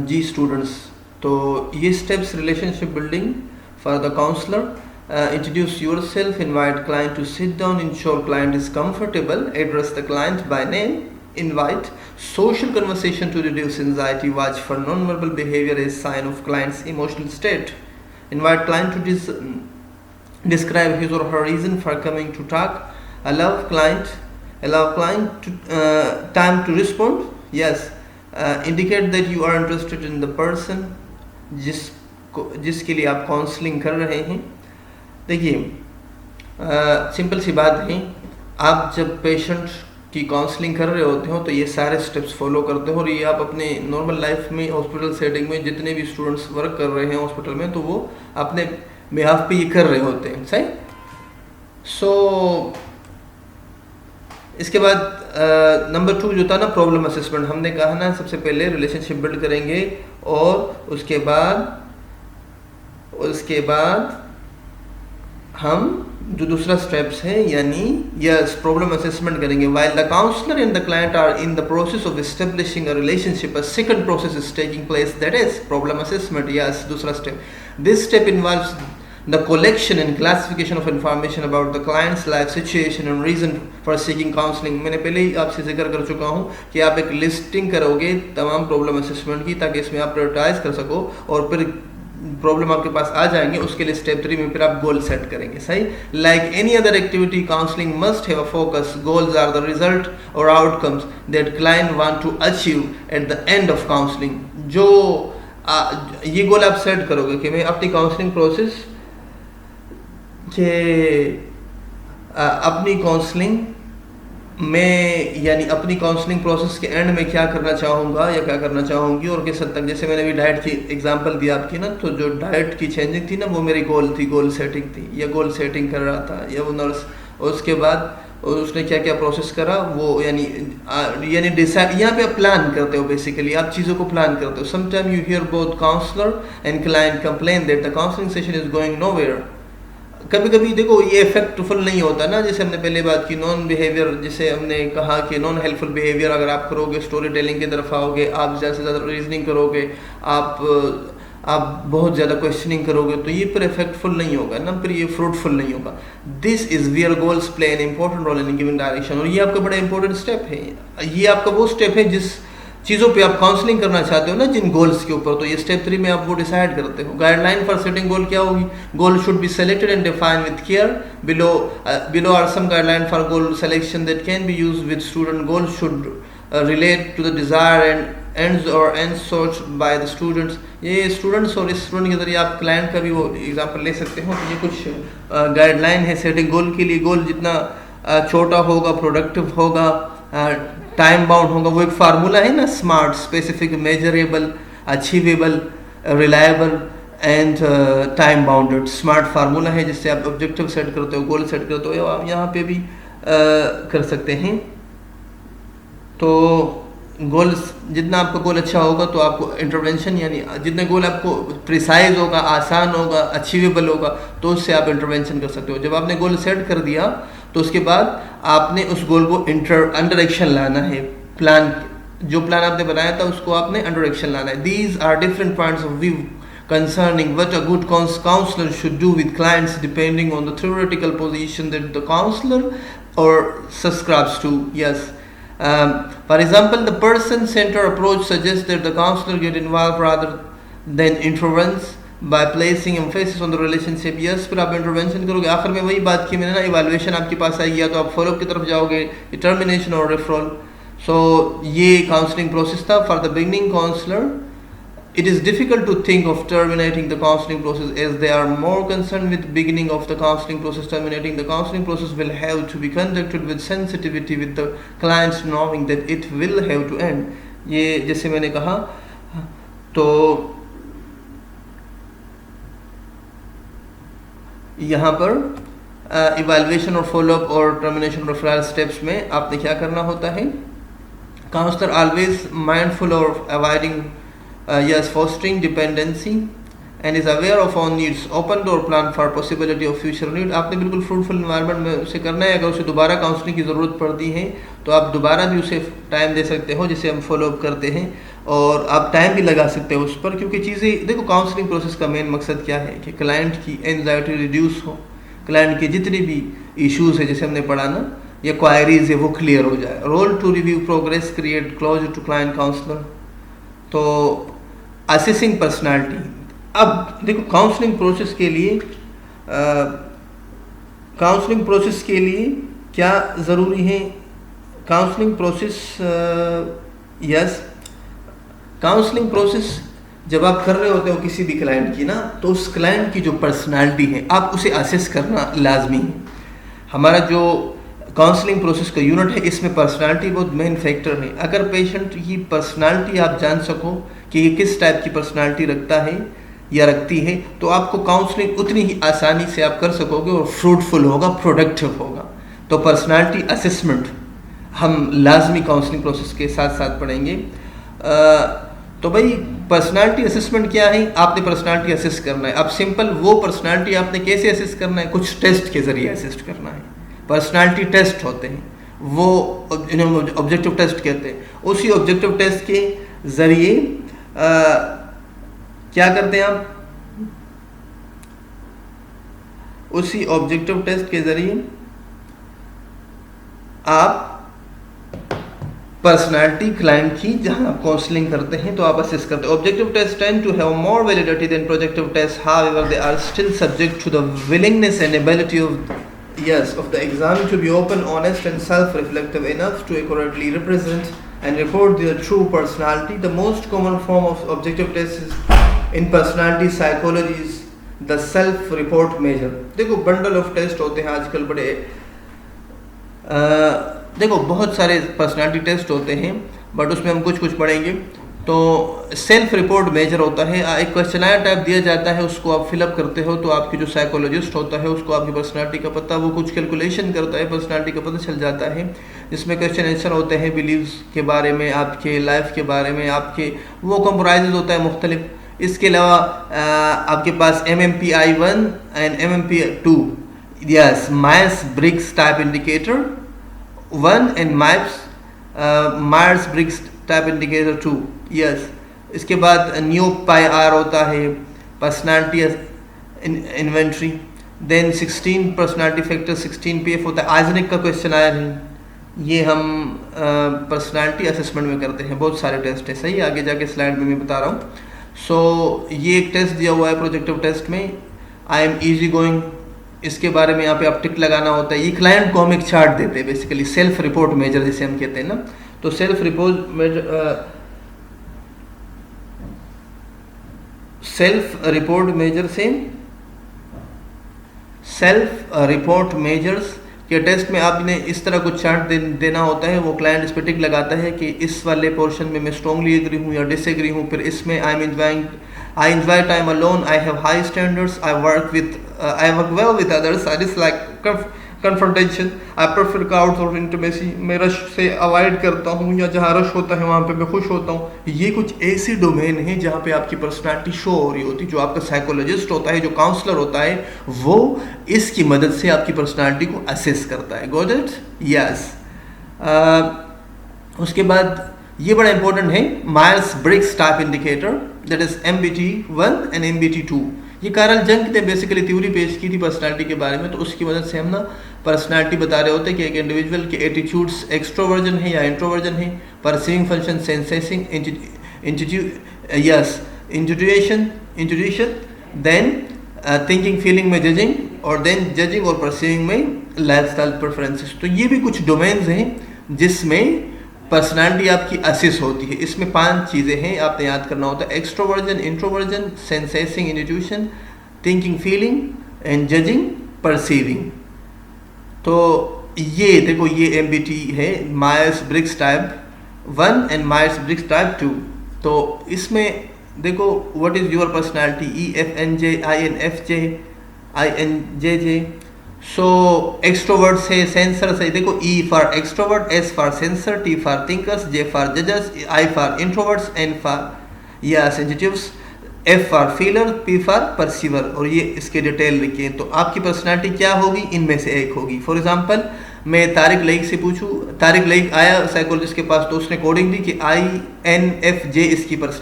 जी students, तो ये steps relationship building for the counsellor. Introduce yourself, invite client to sit down, ensure client is comfortable, address the client by name, invite social conversation to reduce anxiety, watch for non-verbal behavior as sign of client's emotional state, invite client to describe his or her reason for coming to talk, allow client to, time to respond, yes, indicate that you are interested in the person जिसके लिए आप counselling कर रहे हैं. देखिए simple सी बात है, आप जब पेशेंट की काउंसलिंग कर रहे होते हो तो ये सारे स्टेप्स फॉलो करते हो, और ये आप अपने नॉर्मल लाइफ में हॉस्पिटल सेटिंग में जितने भी स्टूडेंट्स वर्क कर रहे हैं हॉस्पिटल में तो वो अपने बिहाफ पे ये कर रहे होते हैं. सही. इसके बाद नंबर 2 जो था ना प्रॉब्लम असेसमेंट, हमने कहा ना सबसे पहले रिलेशनशिप बिल्ड करेंगे और उसके बाद हम जो दूसरा स्टेप्स है यानी यस प्रॉब्लम असेसमेंट करेंगे. While the counsellor and the client are in the process of establishing a relationship, a second process is taking place, that is problem assessment. Yes, दूसरा step. This step involves the collection and classification of information about the client's life situation and reason for seeking counseling. मैंने पहले ही आपसे जिक्र कर चुका हूँ कि आप एक लिस्टिंग करोगे तमाम प्रॉब्लम असेसमेंट की, ताकि इसमें आप प्रायोरिटाइज कर सको और फिर प्रॉब्लम आपके पास आ जाएंगे उसके लिए स्टेप 3 में फिर आप गोल सेट करेंगे. सही. Like any other activity, counselling must have a focus. Goals are the result और outcomes that client want to achieve at the end of counselling. जो ये गोल आप सेट करोगे कि मैं अपनी काउंसलिंग प्रोसेस के अपनी काउंसलिंग में यानी अपनी काउंसलिंग प्रोसेस के एंड में क्या करना चाहूँगा या क्या करना चाहूँगी और किस हद तक. जैसे मैंने अभी डाइट की एग्जांपल दी आपकी ना, तो जो डाइट की चेंजिंग थी ना वो मेरी गोल थी, गोल सेटिंग थी, या गोल सेटिंग कर रहा था या वो नर्स. उसके बाद उसने क्या क्या प्रोसेस करा वो यानी डिसाइड. यहाँ पे आप प्लान करते हो, बेसिकली आप चीज़ों को प्लान करते हो. Sometime you hear both counsellor and client complain that the counselling session is going nowhere. कभी कभी देखो ये इफेक्टफुल नहीं होता ना, जैसे हमने पहले बात की नॉन बिहेवियर, जिसे हमने कहा कि नॉन हेल्पफुल बिहेवियर अगर आप करोगे, स्टोरी टेलिंग की तरफ आओगे, आप ज़्यादा से ज़्यादा रीजनिंग करोगे, आप बहुत ज़्यादा क्वेश्चनिंग करोगे तो ये फिर इफेक्टफुल नहीं होगा ना, फिर ये फ्रूटफुल नहीं होगा. This is where goals play an important role in given direction. और ये आपका बड़ा इंपॉर्टेंट स्टेप है. ये आपका वो स्टेप है जिस चीज़ों पे आप काउंसलिंग करना चाहते हो ना, जिन गोल्स के ऊपर, तो ये स्टेप 3 में आप वो डिसाइड करते हो. गाइडलाइन फॉर सेटिंग गोल क्या होगी? Goal should be selected and defined with care. Below are some guideline for goal selection that can be used with student. Goal should relate to the desire and and sought by the students. ये students और इस student के जरिए आप client का भी वो example ले सकते हो. तो ये कुछ गाइडलाइन है सेटिंग गोल के लिए. गोल जितना छोटा होगा, प्रोडक्टिव होगा, टाइम बाउंड होगा. वो एक फार्मूला है ना, smart, specific, measurable, achievable, reliable and time bounded. Smart formula है जिससे आप ऑब्जेक्टिव सेट करते हो, गोल सेट करते हो. आप यहाँ पे भी कर सकते हैं. तो गोल जितना आपका गोल अच्छा होगा तो आपको इंटरवेंशन यानी जितने गोल आपको प्रिसाइज होगा, आसान होगा, अचीवेबल होगा, तो उससे आप इंटरवेंशन कर सकते हो. जब आपने गोल सेट कर दिया तो उसके बाद आपने उस गोल को अंडर एक्शन लाना है. प्लान, जो प्लान आपने बनाया था उसको आपने अंडर एक्शन लाना है. These are different points of view concerning what a good counselor should do with clients depending on the theoretical position that the counselor or subscribes to. Yes. For example, the person-centered approach suggests that the counselor get involved rather than intervenes by placing emphasis on the relationship. Yes, फिर आप intervention करोगे. आखिर में वही बात की मैंने ना, इवैल्यूएशन आपके पास आएगी, या तो आप फॉलोअप की तरफ जाओगे, टर्मिनेशन और रेफरल. सो ये काउंसलिंग प्रोसेस था. For the beginning counsellor it is difficult to think of terminating the counseling process, as they are more concerned with beginning of the counseling process. Terminating the counseling process will have to be conducted with sensitivity, with the clients knowing that it will have to end. ये जैसे मैंने कहा, तो यहाँ पर evaluation और follow up और termination referral steps में आपने क्या करना होता है. Counsellor always mindful of avoiding yes, fostering dependency, and is aware of on needs, open door plan for possibility of future need. आपने बिल्कुल फ्रूटफुल इन्वायरमेंट में उसे करना है। अगर उसे दोबारा काउंसलिंग की ज़रूरत पड़ती है तो आप दोबारा भी उसे टाइम दे सकते हो, जिसे हम फॉलो अप करते हैं, और आप टाइम भी लगा सकते हो उस पर, क्योंकि चीज़ें देखो, काउंसलिंग प्रोसेस का मेन मकसद क्या है कि क्लाइंट की एंजाइटी रिड्यूस हो, क्लाइंट के जितने भी इश्यूज़ है जैसे हमने पढ़ा ना, या क्वायरीज है, वो क्लियर हो जाए। Role to review progress, create closure to client counsellor. तो असेसिंग पर्सनालिटी, अब देखो काउंसलिंग प्रोसेस के लिए क्या ज़रूरी है। Counselling process, yes, counselling process जब आप कर रहे होते हो किसी भी क्लाइंट की ना, तो उस क्लाइंट की जो पर्सनालिटी है आप उसे असेस करना लाजमी है। हमारा जो काउंसलिंग प्रोसेस का यूनिट है, इसमें पर्सनालिटी बहुत मेन फैक्टर है। अगर पेशेंट की पर्सनालिटी आप जान सको कि ये किस टाइप की पर्सनालिटी रखता है या रखती है, तो आपको काउंसलिंग उतनी ही आसानी से आप कर सकोगे और फ्रूटफुल होगा, प्रोडक्टिव होगा। तो पर्सनालिटी असेसमेंट हम लाजमी काउंसलिंग प्रोसेस के साथ साथ पढ़ेंगे। तो भाई पर्सनालिटी असेसमेंट क्या है, आपने पर्सनालिटी असेस करना है। अब सिंपल वो पर्सनालिटी आपने कैसे असेस करना है, कुछ टेस्ट के ज़रिए असेस करना है। पर्सनालिटी टेस्ट होते हैं, वो ऑब्जेक्टिव टेस्ट कहते हैं। उसी ऑब्जेक्टिव टेस्ट के ज़रिए क्या करते हैं आप, उसी ऑब्जेक्टिव टेस्ट के ज़रिए आप पर्सनालिटी क्लाइंट की, जहां आप काउंसलिंग करते हैं तो आप असेस करते हैं। Objective test tend to have more validity than projective test, however they are still subject to the willingness and ability of the examiner to be open, honest and self-reflective enough to accurately represent and report their true personality. The most common form of objective test is in personality psychology is the self-report measure. देखो bundle of test होते हैं आजकल बड़े, देखो बहुत सारे personality test होते हैं, बट उसमें हम कुछ पढ़ेंगे। तो सेल्फ रिपोर्ट मेजर होता है, एक क्वेश्चनायर टाइप दिया जाता है, उसको आप फिलअप करते हो, तो आपकी जो साइकोलॉजिस्ट होता है उसको आपकी पर्सनालिटी का पता, वो कुछ कैलकुलेशन करता है, पर्सनालिटी का पता चल जाता है, जिसमें क्वेश्चन आंसर होते हैं बिलीव्स के बारे में, आपके लाइफ के बारे में, आपके वो कंप्राइज होता है मुख्तलिफ। इसके अलावा आपके पास MMPI-1 and MMP-2, yes, Myers Briggs type indicator 1 and Myers Briggs type indicator 2, yes. इसके बाद न्यू पाई आर होता है, personality inventory, then 16 personality factor 16PF होता है, आइजनिक का क्वेश्चन आया है। ये हम पर्सनालिटी असेसमेंट में करते हैं, बहुत सारे टेस्ट है, सही, आगे जाके स्लाइड में मैं बता रहा हूँ। सो ये एक टेस्ट दिया हुआ है प्रोजेक्टिव टेस्ट में, आई एम ईजी गोइंग, इसके बारे में यहाँ पे आप टिक लगाना होता है। ये क्लाइंट को हम एक चार्ट देते हैं, बेसिकली सेल्फ रिपोर्ट मेजर जिसे हम कहते हैं ना। तो सेल्फ रिपोर्ट मेजर्स के टेस्ट में आपने इस तरह कुछ चार्ट देना होता है। वो क्लाइंट इस पर टिक लगाता है कि इस वाले पोर्शन में मैं स्ट्रांगली एग्री हूँ या डिसएग्री हूँ। फिर इसमें I enjoy time alone, I have high standards, I work well with others, I dislike confrontation, I prefer crowds और इंटीमेसी, मैं रश से अवॉइड करता हूँ, या जहाँ रश होता है वहाँ पे मैं खुश होता हूँ। ये कुछ ऐसे डोमेन हैं जहाँ पे आपकी पर्सनालिटी शो हो रही होती है। जो आपका साइकोलॉजिस्ट होता है, जो काउंसलर होता है, वो इसकी मदद से आपकी पर्सनालिटी को असेस करता है। Got it? यस। उसके बाद ये बड़ा इंपॉर्टेंट है, Myers Briggs type indicator, that is MBT-1 and MBT-2। ये कार्ल जंग ने बेसिकली थ्योरी पेश की थी पर्सनालिटी के बारे में, तो उसकी मदद से हम ना पर्सनालिटी बता रहे होते हैं कि एक इंडिविजुअल के एटीट्यूड्स एक्सट्रोवर्जन है या इंट्रोवर्जन है, perceiving function, sensing, intuition, then thinking, feeling में जजिंग, और देन जजिंग और परसीविंग में लाइफस्टाइल प्रेफरेंसेस। तो ये भी कुछ डोमेन्स हैं जिसमें पर्सनालिटी आपकी असेस होती है। इसमें 5 चीज़ें हैं, आपने याद करना होता है, extroversion, introversion, sensing, intuition, thinking, feeling and judging, perceiving. तो ये देखो, ये MBT है, Myers Briggs type 1 and Myers Briggs type 2। तो इसमें देखो what is your personality, EFNJ, INFJ, INJJ। So extrovert से, सेंसर से, देखो E for extrovert, S for sensor, T for thinkers, J for judgers, I for introverts, N for या sensitives, F for feeler, P for perceiver, और ये इसके detail लिखिए। तो आपकी पर्सनालिटी क्या होगी, इनमें से एक होगी। फॉर एग्जांपल मैं तारिक लईक से पूछूं, तारिक लईक आया साइकोलॉजिस्ट के पास, तो उसने कोडिंग दी कि INFJ इसकी पर्सनालिटी